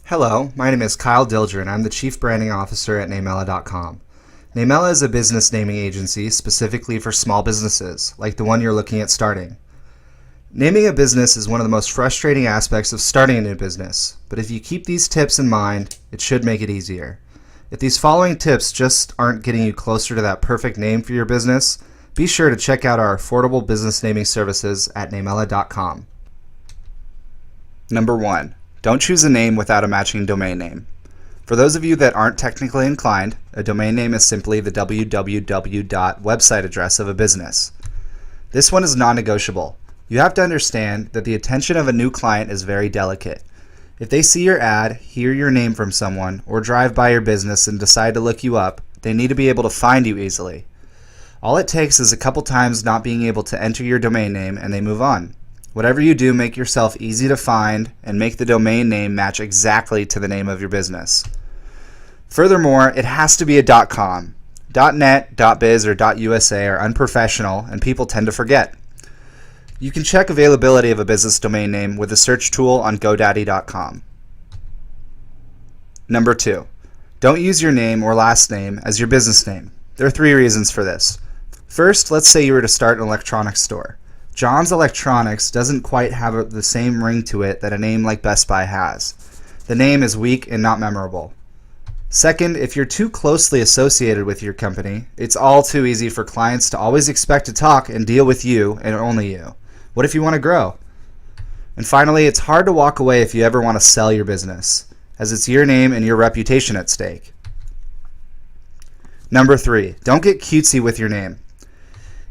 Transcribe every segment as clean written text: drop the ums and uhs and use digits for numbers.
Hello, my name is Kyle Dilger and I'm the Chief Branding Officer at Namella.com. Namella is a business naming agency specifically for small businesses, like the one you're looking at starting. Naming a business is one of the most frustrating aspects of starting a new business, but if you keep these tips in mind, it should make it easier. If these following tips just aren't getting you closer to that perfect name for your business, be sure to check out our affordable business naming services at Namella.com. Number 1. Don't choose a name without a matching domain name. For those of you that aren't technically inclined, a domain name is simply the www website address of a business. This one is non-negotiable. You have to understand that the attention of a new client is very delicate. If they see your ad, hear your name from someone, or drive by your business and decide to look you up, they need to be able to find you easily. All it takes is a couple times not being able to enter your domain name and they move on. Whatever you do, make yourself easy to find and make the domain name match exactly to the name of your business. Furthermore, it has to be a .com. .net, .biz, or .usa are unprofessional and people tend to forget. You can check availability of a business domain name with a search tool on GoDaddy.com. Number 2. Don't use your name or last name as your business name. There are 3 reasons for this. First, let's say you were to start an electronics store. John's Electronics doesn't quite have the same ring to it that a name like Best Buy has. The name is weak and not memorable. Second, if you're too closely associated with your company, it's all too easy for clients to always expect to talk and deal with you and only you. What if you want to grow? And finally, it's hard to walk away if you ever want to sell your business, as it's your name and your reputation at stake. Number 3, don't get cutesy with your name.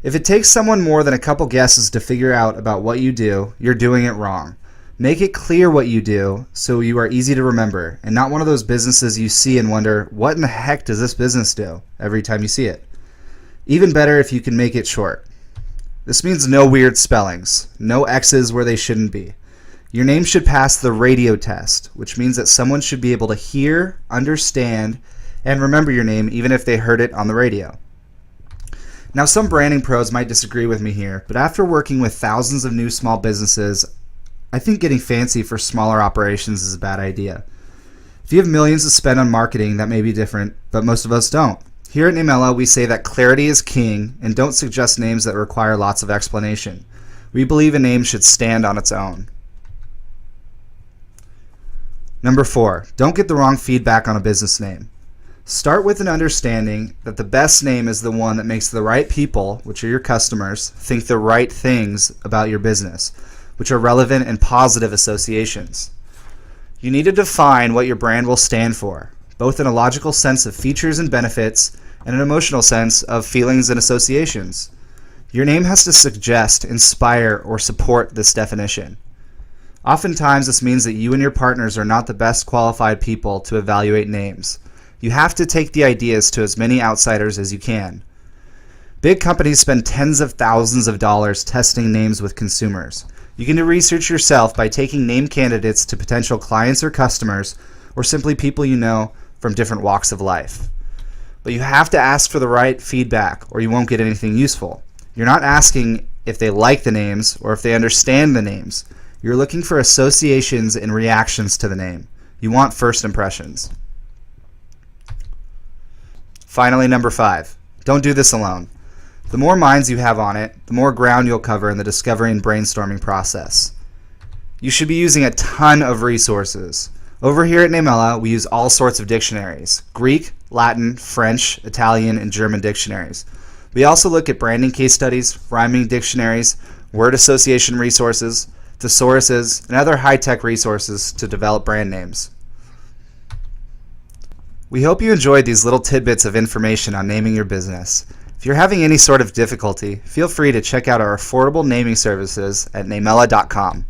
If it takes someone more than a couple guesses to figure out about what you do, you're doing it wrong. Make it clear what you do so you are easy to remember and not one of those businesses you see and wonder, what in the heck does this business do every time you see it? Even better if you can make it short. This means no weird spellings, no X's where they shouldn't be. Your name should pass the radio test, which means that someone should be able to hear, understand, and remember your name even if they heard it on the radio. Now, some branding pros might disagree with me here, but after working with thousands of new small businesses, I think getting fancy for smaller operations is a bad idea. If you have millions to spend on marketing, that may be different, but most of us don't. Here at Namella, we say that clarity is king and don't suggest names that require lots of explanation. We believe a name should stand on its own. Number 4, don't get the wrong feedback on a business name. Start with an understanding that the best name is the one that makes the right people, which are your customers, think the right things about your business, which are relevant and positive associations. You need to define what your brand will stand for, both in a logical sense of features and benefits and an emotional sense of feelings and associations. Your name has to suggest, inspire, or support this definition. Oftentimes, this means that you and your partners are not the best qualified people to evaluate names. You have to take the ideas to as many outsiders as you can. Big companies spend tens of thousands of dollars testing names with consumers. You can do research yourself by taking name candidates to potential clients or customers, or simply people you know from different walks of life. But you have to ask for the right feedback or you won't get anything useful. You're not asking if they like the names or if they understand the names. You're looking for associations and reactions to the name. You want first impressions. Finally, number 5, don't do this alone. The more minds you have on it, the more ground you'll cover in the discovery and brainstorming process. You should be using a ton of resources. Over here at Namella, we use all sorts of dictionaries: Greek, Latin, French, Italian, and German dictionaries. We also look at branding case studies, rhyming dictionaries, word association resources, thesauruses, and other high-tech resources to develop brand names. We hope you enjoyed these little tidbits of information on naming your business. If you're having any sort of difficulty, feel free to check out our affordable naming services at Namella.com.